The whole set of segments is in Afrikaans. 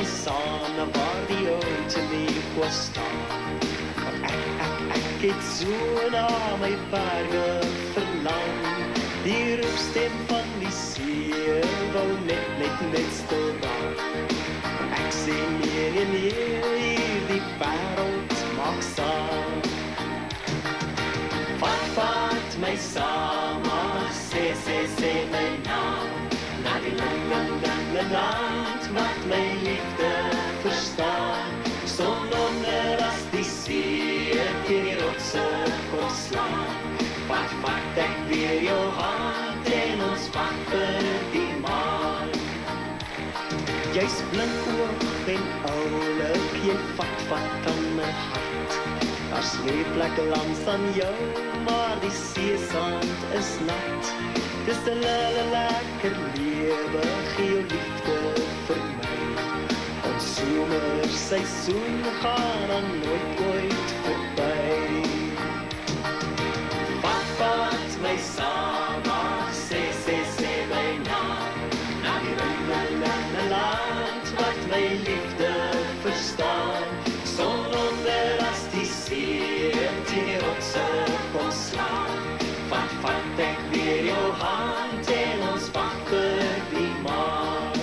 saam na waar die oute leef was staan. Ek het so na my berge verlang. Die roepstem van die see wil net stil raak. Ek sê nee, hier die wêreld maak saam. Vat my saam, sê my naam. Na die land wat my liefde verstaan. Son onder as die see teen die rotse kom slaan. Vat ek weer jou hand en ons wag vir die maan. Jy's blink oog en oulik, jy vat aan my hart. Daar sleep lekker langs aan jou, maar die seesand is nat. Dis 'n lekker lewe, gee jou liefde vir my. Ons somerseisoen gaan dan nooit verby. Vat my saam, sê my naam. Na die land wat my liefde verstaan. Son onder as die see teen die rotse kom slaan. Vat ek weer jou hand en ons wag vir die maan.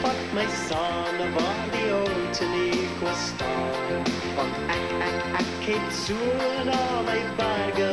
Vat my saam na waar die oute leek was staan. Want ek het so na my berge